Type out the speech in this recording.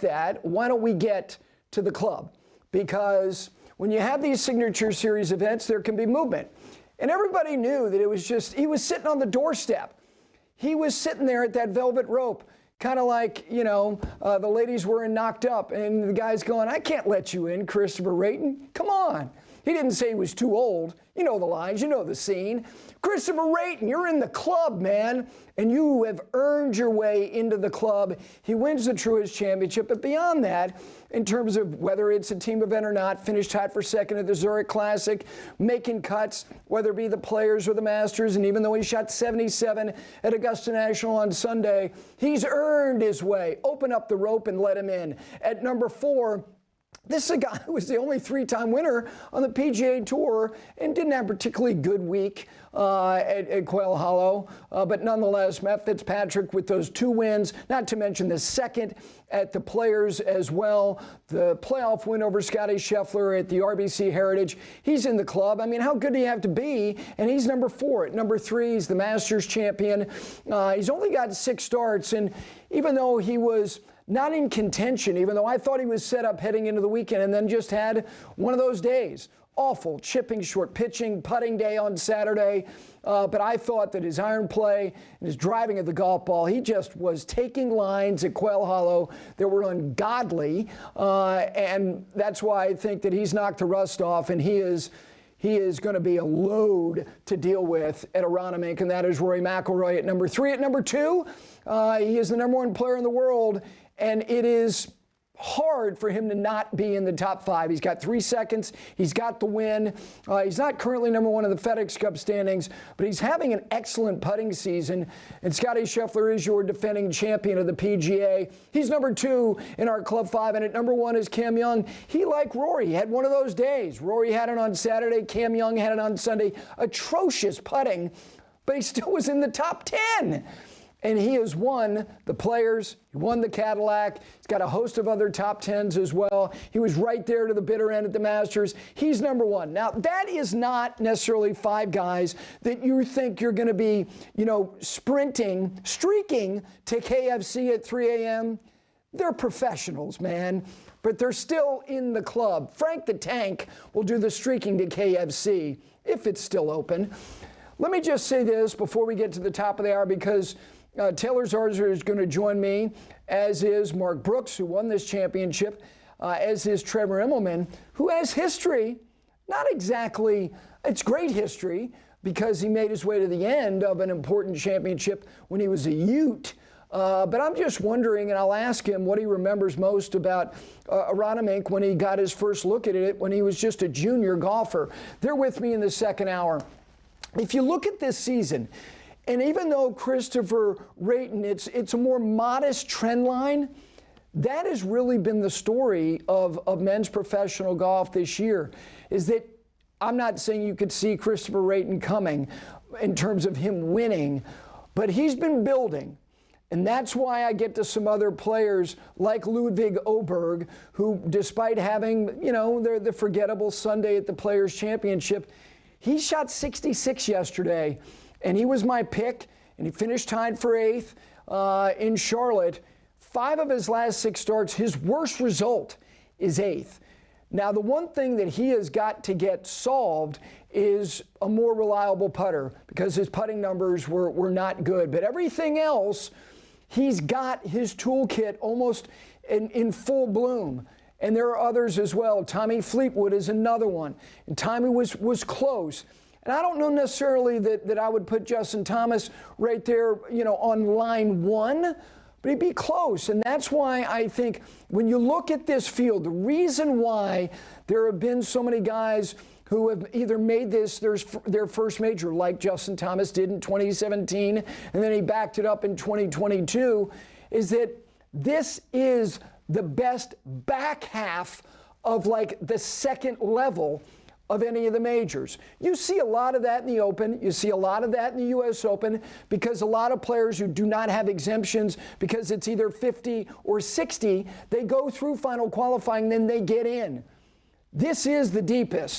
with that, why don't we get to the club? Because when you have these signature series events, there can be movement. And everybody knew that it was just, he was sitting on the doorstep. He was sitting there at that velvet rope, kind of like, the ladies were in Knocked Up, and the guy's going, I can't let you in, Christopher Rayton. Come on. He didn't say he was too old. You know the lines, you know the scene. Christopher Rayton, you're in the club, man, and you have earned your way into the club. He wins the Truist Championship, but beyond that, in terms of whether it's a team event or not, finished tied for second at the Zurich Classic, making cuts, whether it be the Players or the Masters, and even though he shot 77 at Augusta National on Sunday, he's earned his way. Open up the rope and let him in. At number 4, this is a guy who was the only 3-time winner on the PGA Tour and didn't have a particularly good week at Quail Hollow. But nonetheless, Matt Fitzpatrick with those 2 wins, not to mention the second at the Players as well, the playoff win over Scottie Scheffler at the RBC Heritage. He's in the club. I mean, how good do you have to be? And he's number 4. At number 3, he's the Masters champion. He's only got 6 starts, and even though he was not in contention, even though I thought he was set up heading into the weekend, and then just had one of those days. Awful chipping, short pitching, putting day on Saturday. But I thought that his iron play and his driving of the golf ball, he just was taking lines at Quail Hollow that were ungodly. And that's why I think that he's knocked the rust off, and he is going to be a load to deal with at Aronimink, and that is Rory McIlroy at number 3. At number 2, he is the number 1 player in the world, and it is hard for him to not be in the top 5. He's got 3 seconds. He's got the win. He's not currently number 1 in the FedEx Cup standings, but he's having an excellent putting season. And Scottie Scheffler is your defending champion of the PGA. He's number 2 in our Club 5. And at number 1 is Cam Young. He, like Rory, had one of those days. Rory had it on Saturday. Cam Young had it on Sunday. Atrocious putting, but he still was in the top 10. And he has won the Players, he won the Cadillac, he's got a host of other top 10s as well. He was right there to the bitter end at the Masters. He's number 1. Now, that is not necessarily 5 guys that you think you're going to be, streaking to KFC at 3 a.m. They're professionals, man, but they're still in the club. Frank the Tank will do the streaking to KFC if it's still open. Let me just say this before we get to the top of the hour, because Taylor Zarzour is going to join me, as is Mark Brooks, who won this championship, as is Trevor Immelman, who has history, not exactly, it's great history, because he made his way to the end of an important championship when he was a Ute. But I'm just wondering, and I'll ask him what he remembers most about Aronimink when he got his first look at it when he was just a junior golfer. They're with me in the second hour. If you look at this season, and even though Christopher Rayton, it's a more modest trend line, that has really been the story of men's professional golf this year, is that I'm not saying you could see Christopher Rayton coming in terms of him winning, but he's been building. And that's why I get to some other players like Ludvig Åberg, who, despite having, the forgettable Sunday at the Players Championship, he shot 66 yesterday, and he was my pick, and he finished tied for 8th in Charlotte. 5 of his last 6 starts, his worst result is 8th. Now, the one thing that he has got to get solved is a more reliable putter, because his putting numbers were not good. But everything else, he's got his toolkit almost in full bloom. And there are others as well. Tommy Fleetwood is another one. And Tommy was close. And I don't know necessarily that I would put Justin Thomas right there, on line 1, but he'd be close. And that's why I think when you look at this field, the reason why there have been so many guys who have either made this their first major, like Justin Thomas did in 2017, and then he backed it up in 2022, is that this is the best back half of the second level of any of the majors. You see a lot of that in the Open. You see a lot of that in the U.S. Open, because a lot of players who do not have exemptions, because it's either 50 or 60, they go through final qualifying, then they get in. This is the deepest